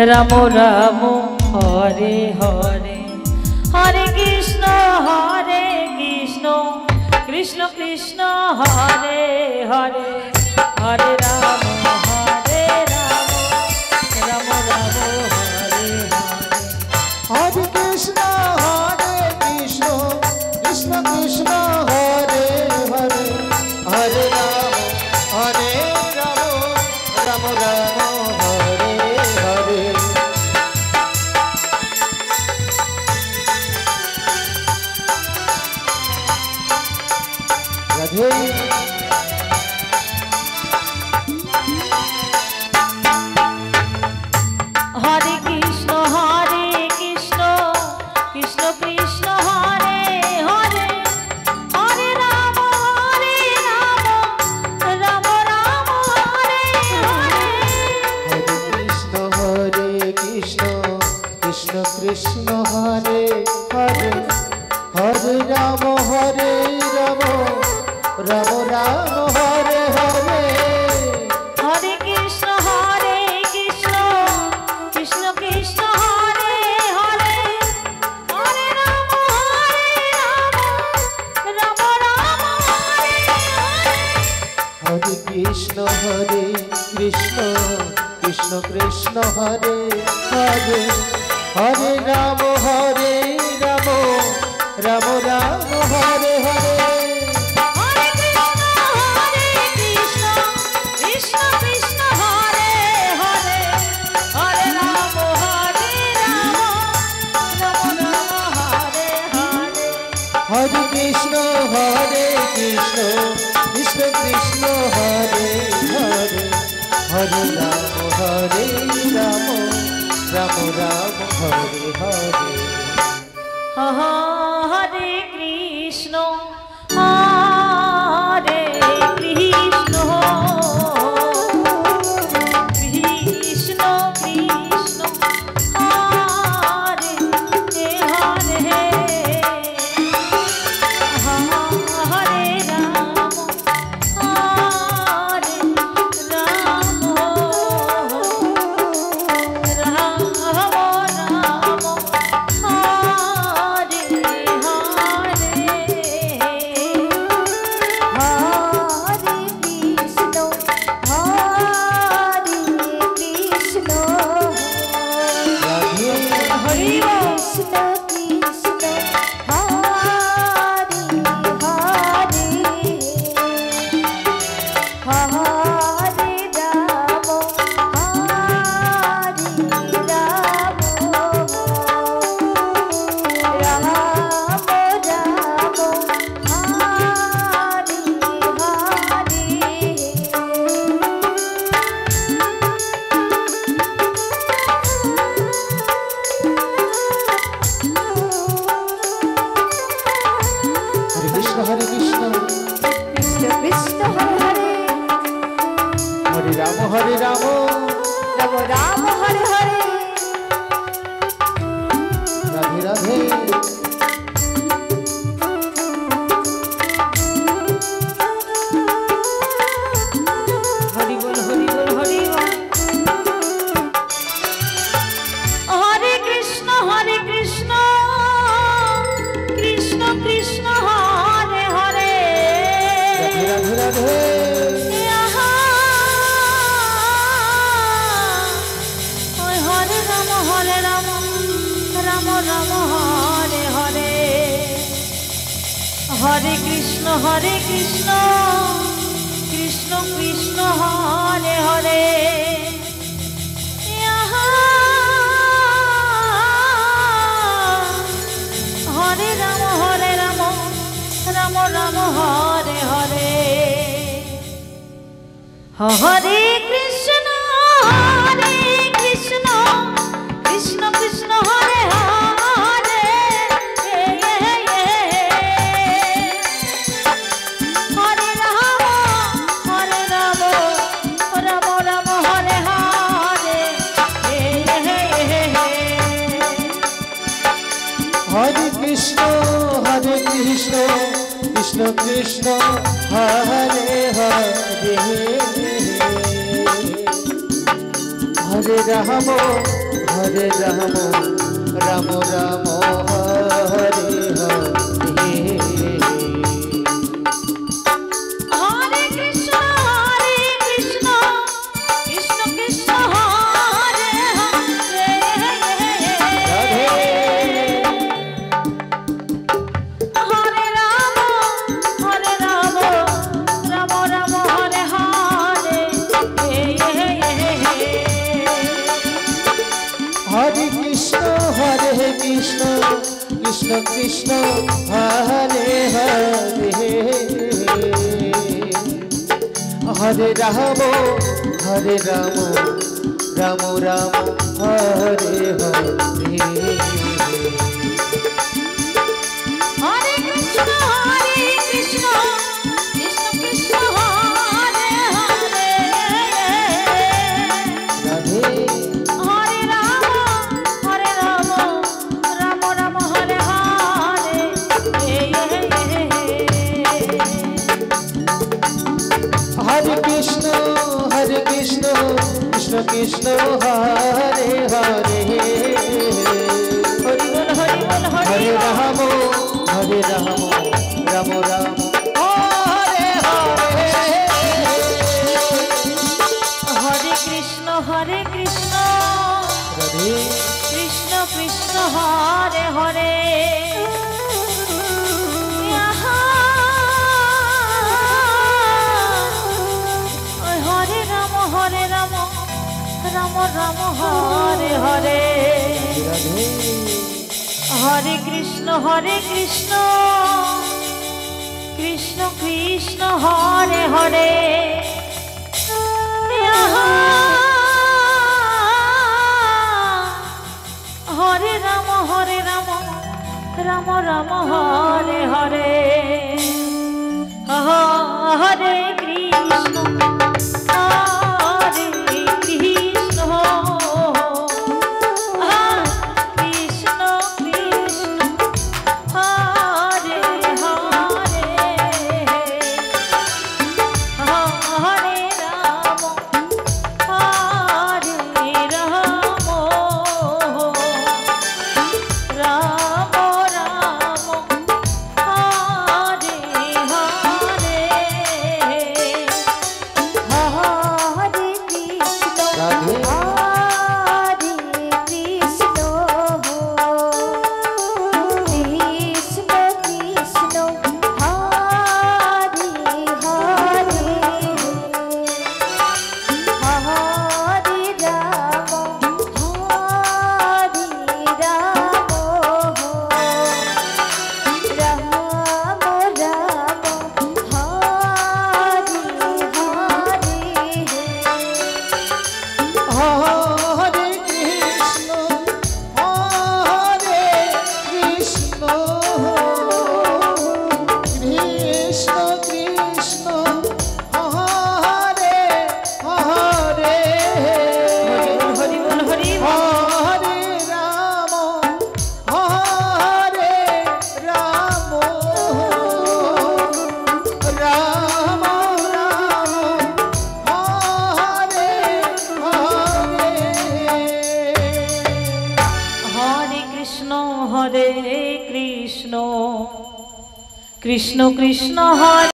राम राम हरे हरे हरे कृष्ण कृष्ण कृष्ण हरे हरे हरे राम राम राम हरे हरे हरे कृष्ण कृष्ण कृष्ण हरे हरे हरे राम राम राम हरे हरे राधे हरे कृष्ण कृष्ण कृष्ण हरे हरे हरे राम राम राम हरे हरे हरे कृष्ण कृष्ण कृष्ण हरे हरे हरे राम राम राम हरे हरे हरे कृष्ण कृष्ण कृष्ण हरे हरे हरे राम राम राम हरे हरे हरे कृष्ण कृष्ण कृष्ण हरे हरे हरे राम राम राम हरे हरे हरे कृष्ण कृष्ण कृष्ण हरे हरे हरे राम राम हरे हरे हरे कृष्ण कृष्ण कृष्ण हरे हरे हरे राम राम राम हरे हरे हरे कृष्ण हरे कृष्ण कृष्ण कृष्ण हरे हरे हरे राम हरे राम राम हरे हरे राधे राधे हरि बोल हरि बोल हरि बोल हरे कृष्ण कृष्ण कृष्ण हरे हरे राधे राधे हरे राम राम राम हरे हरे हरे कृष्ण कृष्ण कृष्ण हरे हरे हरे राम राम राम हरे हरे हरे कृष्ण कृष्ण कृष्ण हरे हरे हरे राम राम राम हरे हरे हरे कृष्ण कृष्ण कृष्ण हरे हरे हरे राम हरे राम राम राम हरे हरे हरे कृष्ण कृष्ण कृष्ण हरे हरे हरे राम राम राम हरे हरे हरे कृष्ण कृष्ण कृष्ण हरे हरे हरे राम राम राम हरे हरे हरे कृष्ण कृष्ण कृष्ण हरे हरे राधे हरे राम राम राम हरे हरे हरे कृष्ण कृष्ण कृष्ण हरे हरे हरि बोल हरे राम राम राम हरे हरे हरे कृष्ण राधे कृष्ण कृष्ण हरे हरे हरे राम राम राम हरे हरे राधे हरे कृष्ण कृष्ण कृष्ण हरे हरे हरे राम राम राम हरे हरे हरे कृष्ण कृष्ण कृष्ण हरे हरे हरे राम राम राम हरे हरे हरे कृष्ण राधे कृष्ण कृष्ण हरे